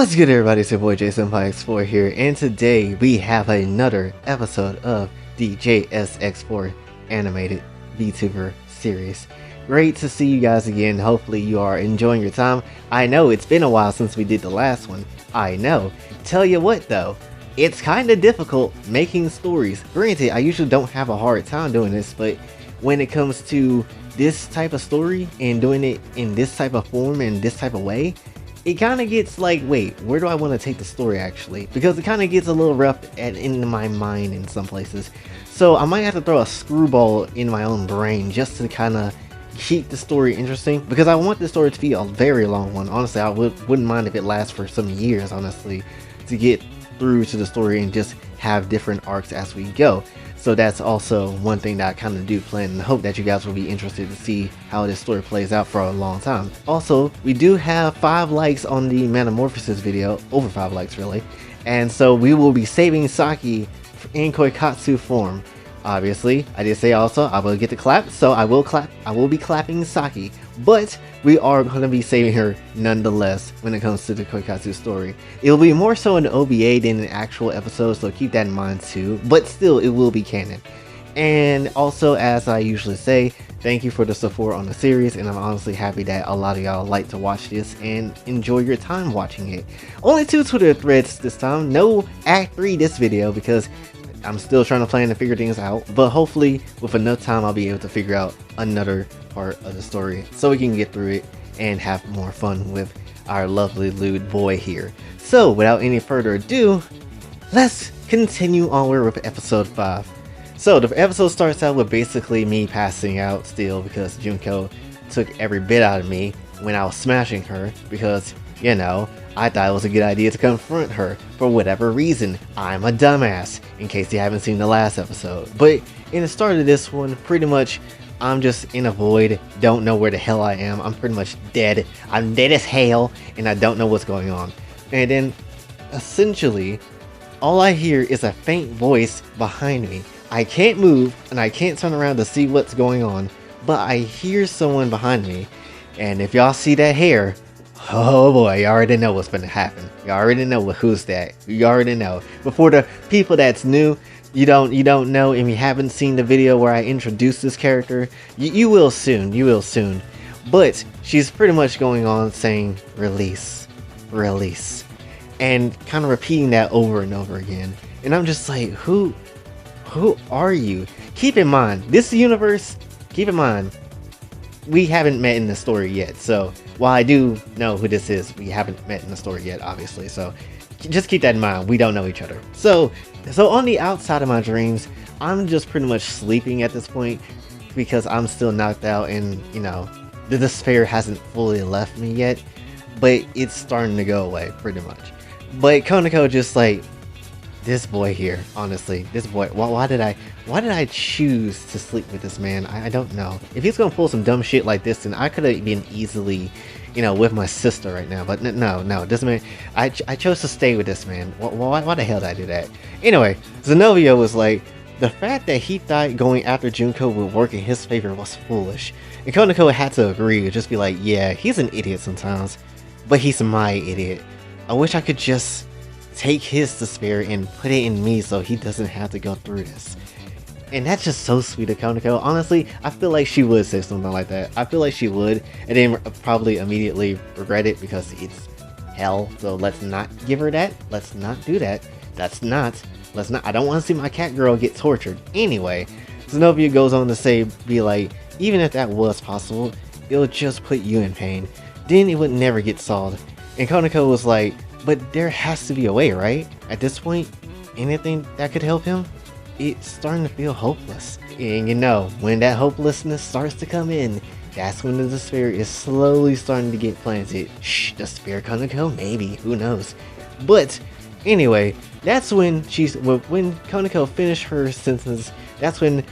What's good, everybody? It's your boy JSenpai-X4 here, and today we have another episode of the JSX4 animated VTuber series. Great to see you guys again. Hopefully you are enjoying your time. I know it's been a while since we did the last one. I know. Tell you what though, it's kind of difficult making stories. Granted, I usually don't have a hard time doing this, but when it comes to this type of story and doing it in this type of form and this type of way, it kind of gets like, wait, where do I want to take the story actually? Because it kind of gets a little rough in my mind in some places. So I might have to throw a screwball in my own brain just to kind of keep the story interesting. Because I want the story to be a very long one. Honestly, I wouldn't mind if it lasts for some years, honestly, to get through to the story and just have different arcs as we go. So that's also one thing that I kind of do plan and hope that you guys will be interested to see how this story plays out for a long time. Also, we do have 5 likes on the Metamorphosis video, over 5 likes really, and so we will be saving Saki in Koikatsu form. Obviously, I did say also I will get to clap, so I will be clapping Saki, but we are going to be saving her nonetheless when it comes to the Koikatsu story. It will be more so an OVA than an actual episode, so keep that in mind too, but still it will be canon. And also, as I usually say, thank you for the support on the series, and I'm honestly happy that a lot of y'all like to watch this and enjoy your time watching it. Only 2 Twitter threads this time, no Act 3 this video because I'm still trying to plan and figure things out, but hopefully with enough time I'll be able to figure out another part of the story so we can get through it and have more fun with our lovely lewd boy here. So without any further ado, let's continue onward with episode 5. So the episode starts out with basically me passing out still because Junko took every bit out of me when I was smashing her because, you know, I thought it was a good idea to confront her for whatever reason. I'm a dumbass, in case you haven't seen the last episode. But in the start of this one, pretty much, I'm just in a void, don't know where the hell I am. I'm pretty much dead. I'm dead as hell, and I don't know what's going on. And then, essentially, all I hear is a faint voice behind me. I can't move, and I can't turn around to see what's going on, but I hear someone behind me. And if y'all see that hair, oh boy, you already know what's gonna happen. You already know who's that. You already know. But for the people that's new, you don't know, and you haven't seen the video where I introduced this character, you will soon. You will soon. But she's pretty much going on saying release, release, and kind of repeating that over and over again. And I'm just like, who are you? Keep in mind, this universe. Keep in mind, we haven't met in the story yet, so while I do know who this is, we haven't met in the story yet, obviously, so just keep that in mind. We don't know each other. So on the outside of my dreams, I'm just pretty much sleeping at this point because I'm still knocked out and, you know, the despair hasn't fully left me yet, but it's starting to go away pretty much. But Koneko just like, this boy here, honestly, this boy, why did I choose to sleep with this man? I don't know. If he's gonna pull some dumb shit like this, then I could have been easily, you know, with my sister right now. But no, this man, I chose to stay with this man. Why the hell did I do that? Anyway, Zenobia was like, the fact that he thought going after Junko would work in his favor was foolish. And Koneko had to agree, just be like, yeah, he's an idiot sometimes, but he's my idiot. I wish I could just take his despair and put it in me so he doesn't have to go through this. And that's just so sweet of Koneko. Honestly, I feel like she would say something like that. I feel like she would, and then probably immediately regret it because it's hell. So let's not give her that. Let's not do that. Let's not. I don't want to see my cat girl get tortured. Anyway, Zenobia goes on to say, be like, even if that was possible, it'll just put you in pain. Then it would never get solved. And Koneko was like, but there has to be a way, right? At this point, anything that could help him? It's starting to feel hopeless. And you know, when that hopelessness starts to come in, that's when the despair is slowly starting to get planted. Shh, despair Koneko? Maybe, who knows? But anyway, that's when when Koneko finished her sentence, that's when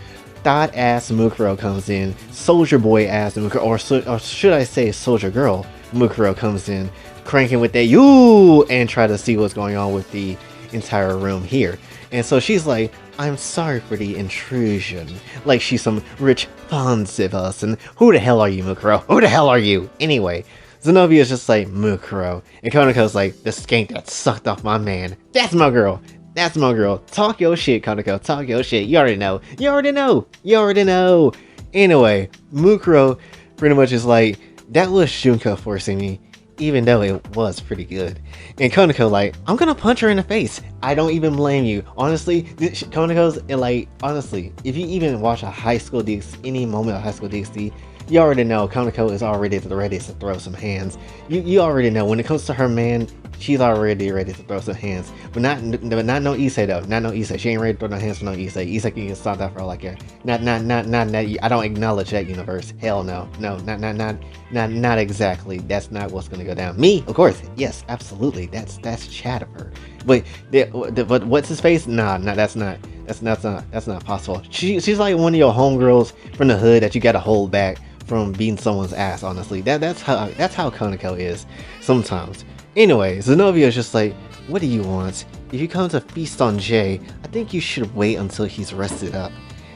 thought ass Mukuro comes in, soldier boy ass Mukuro, or should I say soldier girl Mukuro comes in, cranking with that you and try to see what's going on with the entire room here. And so she's like, I'm sorry for the intrusion. Like she's some rich Fansivas, and who the hell are you, Mukuro? Who the hell are you? Anyway, Zenobia's just like, Mukuro. And Konoko's like, the skank that sucked off my man. That's my girl. That's my girl. Talk your shit, Konoko. Talk your shit. You already know. You already know. You already know. Anyway, Mukuro pretty much is like, that was Junko forcing me, even though it was pretty good. And Konoko like, I'm gonna punch her in the face. I don't even blame you. Honestly, Konoko's like, honestly, if you even watch a High School DxD, any moment of High School DxD, you already know Konoko is already ready to throw some hands. You already know when it comes to her man, she's already ready to throw some hands. But not no Issei though. Not no Issei. She ain't ready to throw no hands for no Issei. Issei can get stopped out for all I care. Not that. I don't acknowledge that universe. Hell no. No, not exactly. That's not what's gonna go down. Me, of course. Yes, absolutely. That's Chatterer. But what's his face? Nah, that's not possible. She's like one of your homegirls from the hood that you gotta hold back from beating someone's ass. Honestly, that's how Konoko is sometimes. Anyway, Zenobia is just like, what do you want? If you come to feast on Jay, I think you should wait until he's rested up.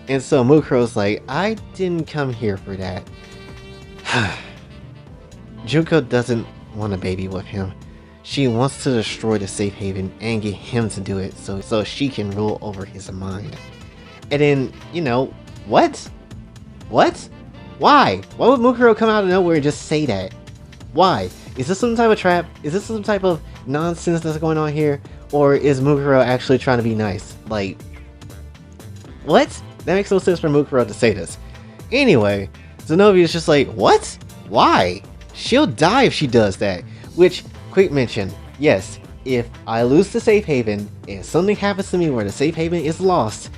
And so Mukuro's like, I didn't come here for that. Junko doesn't want a baby with him. She wants to destroy the safe haven and get him to do it so she can rule over his mind. And then, you know, what? What? Why? Why would Mukuro come out of nowhere and just say that? Why? Is this some type of trap? Is this some type of nonsense that's going on here? Or is Mukuro actually trying to be nice? Like, what? That makes no sense for Mukuro to say this. Anyway, Zenobia is just like, what? Why? She'll die if she does that. Which, quick mention, yes, if I lose the safe haven and something happens to me where the safe haven is lost,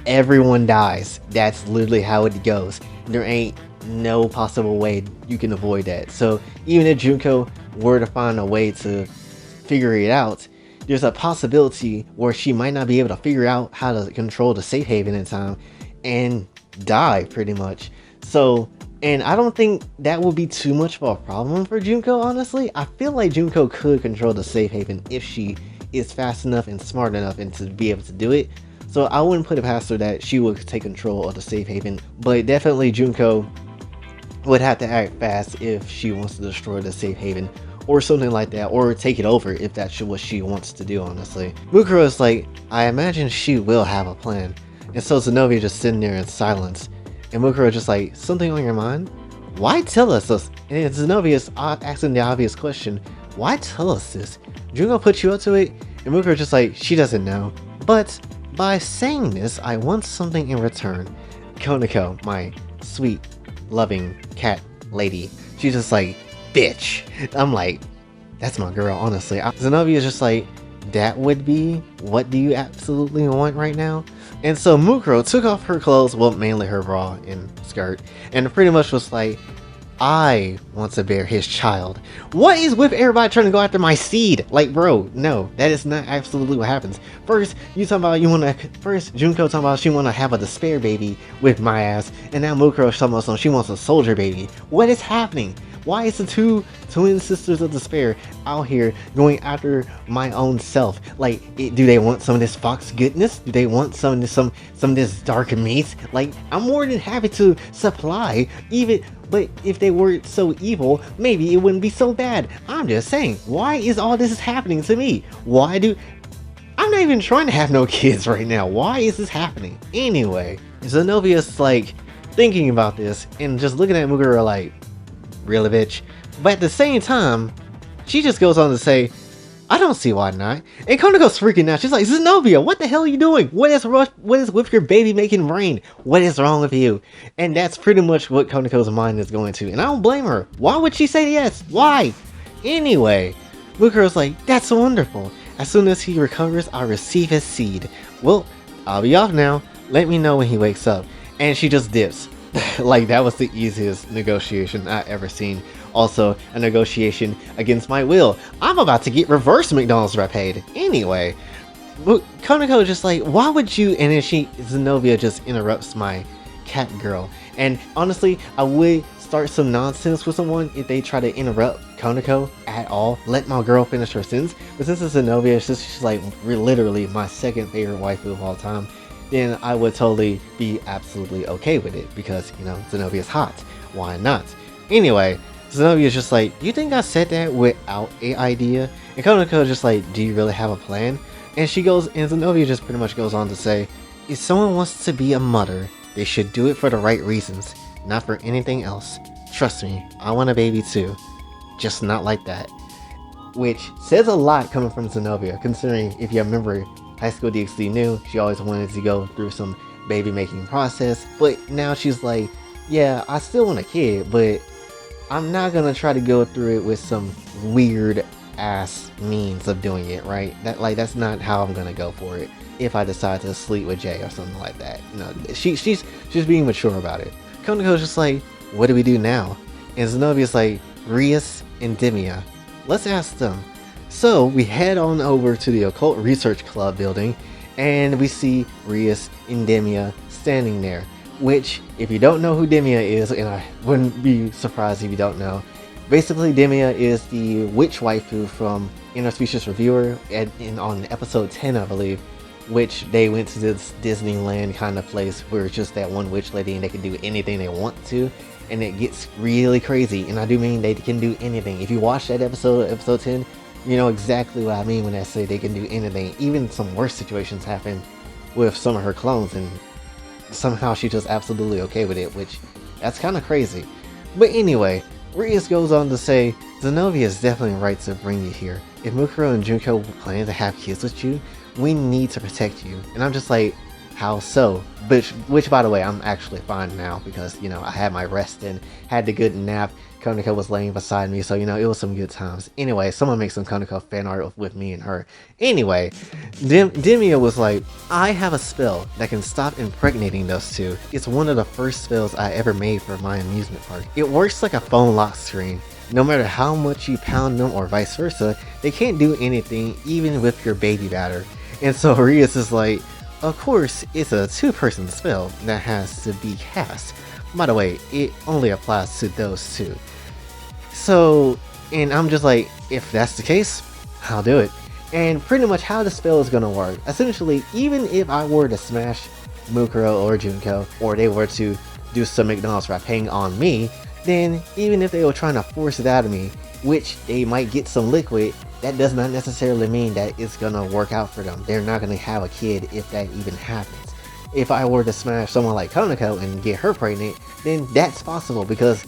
everyone dies. That's literally how it goes. There ain't no possible way you can avoid that. So even if Junko were to find a way to figure it out, there's a possibility where she might not be able to figure out how to control the safe haven in time and die pretty much. So, and I don't think that would be too much of a problem for Junko, honestly. I feel like Junko could control the safe haven if she is fast enough and smart enough and to be able to do it. So I wouldn't put it past her that she would take control of the safe haven, but definitely Junko would have to act fast if she wants to destroy the safe haven or something like that, or take it over if that's what she wants to do, honestly. Mukuro is like, I imagine she will have a plan. And so Zenobia just sitting there in silence. And Mukuro just like, something on your mind? Why tell us this? And Zenobia is asking the obvious question, why tell us this? Junko put you up to it? And Mukuro just like, she doesn't know. But by saying this, I want something in return. Konoko, my sweet, loving cat lady, she's just like, bitch. I'm like, that's my girl, honestly. Zenobia is just like, that would be, what do you absolutely want right now? And so Mukuro took off her clothes, well, mainly her bra and skirt, and pretty much was like, I want to bear his child. What is with everybody trying to go after my seed? Like, bro, no, that is not absolutely what happens. First, you talking about first Junko talking about she want to have a despair baby with my ass, and now Mukuro talking about something she wants a soldier baby. What is happening? Why is the two twin sisters of despair out here going after my own self? Like, do they want some of this fox goodness? Do they want some of this dark meat? Like, I'm more than happy to supply, but if they weren't so evil, maybe it wouldn't be so bad. I'm just saying, why is all this happening to me? I'm not even trying to have no kids right now. Why is this happening? Anyway, Zenobia's like thinking about this and just looking at Mukuro like, really, bitch? But at the same time, she just goes on to say, I don't see why not. And Konoko's freaking out. She's like, Zenobia, what the hell are you doing? What is with your baby making brain? What is wrong with you? And that's pretty much what Konoko's mind is going to. And I don't blame her. Why would she say yes? Why? Anyway, Mukuro's like, that's wonderful. As soon as he recovers, I'll receive his seed. Well, I'll be off now. Let me know when he wakes up. And she just dips. Like, that was the easiest negotiation I ever seen. Also, a negotiation against my will. I'm about to get reverse McDonald's repaid. Anyway, Konoko just like, why would you? And then Zenobia just interrupts my cat girl. And honestly, I would start some nonsense with someone if they try to interrupt Konoko at all. Let my girl finish her sentence. But since it's Zenobia, she's like literally my second favorite waifu of all time, then I would totally be absolutely okay with it because, you know, Zenobia's hot. Why not? Anyway, Zenobia's just like, "You think I said that without a idea?" And Konoko's just like, "Do you really have a plan?" And Zenobia just pretty much goes on to say, "If someone wants to be a mother, they should do it for the right reasons, not for anything else. Trust me, I want a baby too. Just not like that." Which says a lot coming from Zenobia, considering if you remember High School DxD New, she always wanted to go through some baby making process, but now she's like, "Yeah, I still want a kid, but I'm not gonna try to go through it with some weird ass means of doing it, right? That's not how I'm gonna go for it if I decide to sleep with Jay or something like that." She's being mature about it. Konoko's just like, "What do we do now?" And Zenobia's like, "Rias and Demia. Let's ask them." So we head on over to the Occult Research Club building, and we see Rias and Demia standing there. Which, if you don't know who Demia is, and I wouldn't be surprised if you don't know, basically Demia is the witch waifu from Interspecies Reviewer on episode 10, I believe, which they went to this Disneyland kind of place where it's just that one witch lady and they can do anything they want to, and it gets really crazy, and I do mean they can do anything. If you watch that episode 10, you know exactly what I mean when I say they can do anything. Even some worse situations happen with some of her clones, and somehow she's just absolutely okay with it, which that's kind of crazy. But anyway, Rias goes on to say, "Zenobia is definitely right to bring you here. If Mukuro and Junko plan to have kids with you, we need to protect you." And I'm just like, "How so?" Which by the way, I'm actually fine now because, I had my rest and had the good nap. Konako was laying beside me, so it was some good times. Anyway, someone make some Konako fan art with me and her. Anyway, Demia was like, "I have a spell that can stop impregnating those two. It's one of the first spells I ever made for my amusement park. It works like a phone lock screen. No matter how much you pound them or vice versa, they can't do anything even with your baby batter." And so Rias is like, "Of course, it's a two-person spell that has to be cast. By the way, it only applies to those two." So, and I'm just like, if that's the case, I'll do it. And pretty much how the spell is gonna work, essentially, even if I were to smash Mukuro or Junko, or they were to do some McDonald's rapping on me, then even if they were trying to force it out of me, which they might get some liquid, that does not necessarily mean that it's gonna work out for them. They're not gonna have a kid if that even happens. If I were to smash someone like Konako and get her pregnant, then that's possible because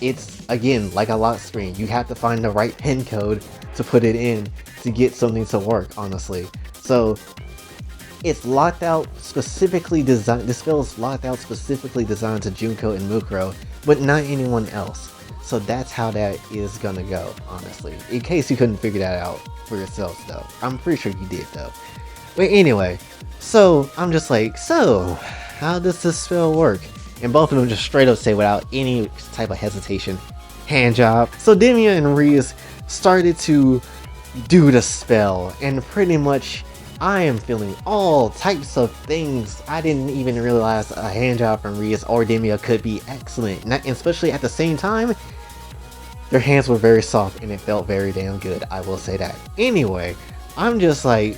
it's, again, like a lock screen. You have to find the right pin code to put it in to get something to work, honestly. So it's locked out, specifically designed. This spell is locked out, specifically designed to Junko and Mukuro, but not anyone else. So that's how that is gonna go, honestly. In case you couldn't figure that out for yourselves, though. I'm pretty sure you did, though. But anyway, so I'm just like, "So, how does this spell work?" And both of them just straight up say without any type of hesitation, "Hand job." So Demia and Rias started to do the spell, and pretty much I am feeling all types of things. I didn't even realize a hand job from Rias or Demia could be excellent, especially at the same time. Their hands were very soft and it felt very damn good, I will say that. Anyway, I'm just like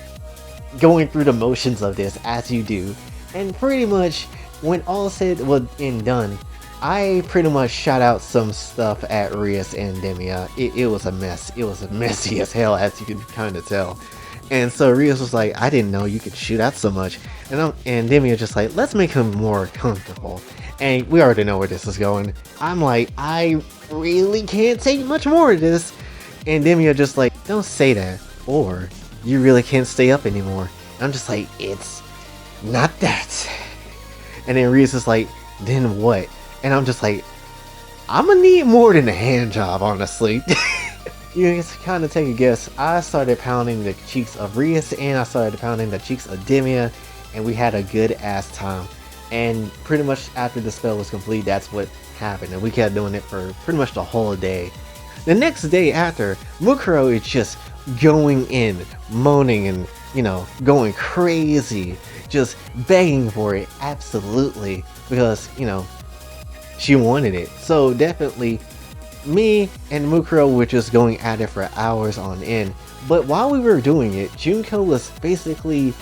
going through the motions of this as you do, and pretty much when all said and done, I pretty much shot out some stuff at Rias and Demia. It was a mess. It was messy as hell, as you can kind of tell. And so Rias was like, "I didn't know you could shoot out so much." And Demia just like, "Let's make him more comfortable." And we already know where this is going. I'm like, I really can't take much more of this. And Demia just like, "Don't say that, or you really can't stay up anymore." And I'm just like, "It's not that." And then Rias is like, "Then what?" And I'm just like, I'm gonna need more than a hand job, honestly. You can kind of take a guess. I started pounding the cheeks of Rias and I started pounding the cheeks of Demia, and we had a good ass time. And pretty much after the spell was complete, that's what happened. And we kept doing it for pretty much the whole day. The next day after, Mukuro is just going in, moaning and, going crazy, just begging for it, absolutely, because, she wanted it. So definitely, me and Mukuro were just going at it for hours on end. But while we were doing it, Junko was basically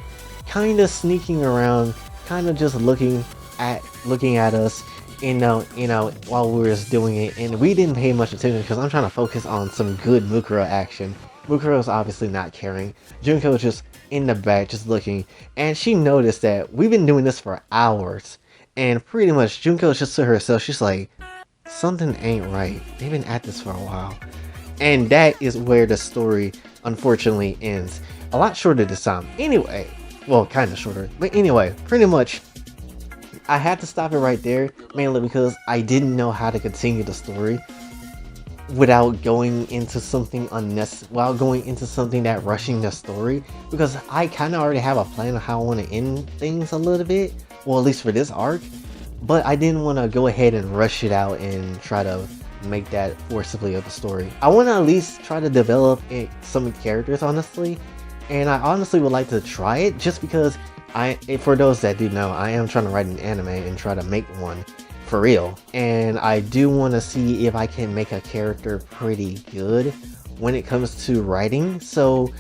kind of sneaking around, kind of just looking at us, while we were just doing it, and we didn't pay much attention because I'm trying to focus on some good Mukuro action. Mukuro's obviously not caring. Junko was just in the back, just looking, and she noticed that we've been doing this for hours, and pretty much Junko's just to herself. She's like, something ain't right. They've been at this for a while, and that is where the story unfortunately ends. A lot shorter this time. Anyway, well, kind of shorter, but anyway, pretty much. I had to stop it right there, mainly because I didn't know how to continue the story without going into something unnecessary, while going into something that rushing the story, because I kind of already have a plan of how I want to end things a little bit, well, at least for this arc, but I didn't want to go ahead and rush it out and try to make that forcibly of the story. I want to at least try to develop some characters, honestly, and I honestly would like to try it just because for those that do know, I am trying to write an anime and try to make one for real, and I do want to see if I can make a character pretty good when it comes to writing. So,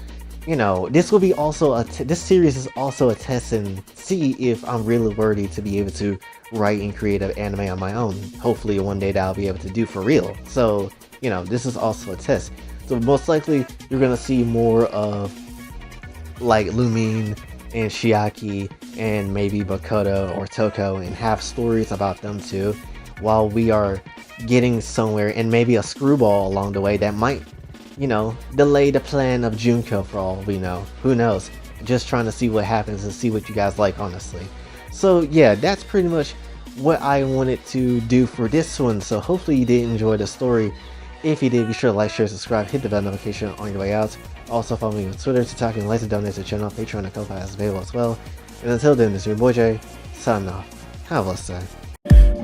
this will be also this series is also a test and see if I'm really worthy to be able to write and create an anime on my own. Hopefully one day that I'll be able to do for real. So, this is also a test. So most likely you're gonna see more of like Lumine and Chiaki and maybe Bakoto or Toko, and have stories about them too, while we are getting somewhere, and maybe a screwball along the way that might, delay the plan of Junko for all we know. Who knows? Just trying to see what happens and see what you guys like, honestly. So yeah, that's pretty much what I wanted to do for this one. So hopefully you did enjoy the story. If you did, be sure to like, share, subscribe, hit the bell notification on your way out. Also follow me on Twitter, TikTok, and like to donate to the channel. Patreon and Ko-Fi is available as well. And until then, this is your boy Jay, signing off. Have a blessed day.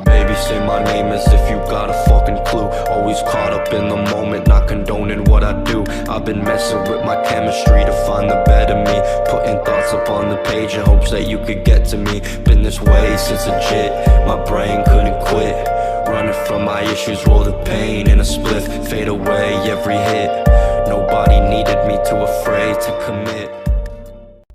Baby, say my name as if you got a fucking clue. Always caught up in the moment, not condoning what I do. I've been messing with my chemistry to find the better me, putting thoughts up on the page in hopes that you could get to me. Been this way since legit, my brain couldn't quit. Running from my issues, roll the pain in a spliff, fade away every hit. Nobody needed me, too afraid to commit.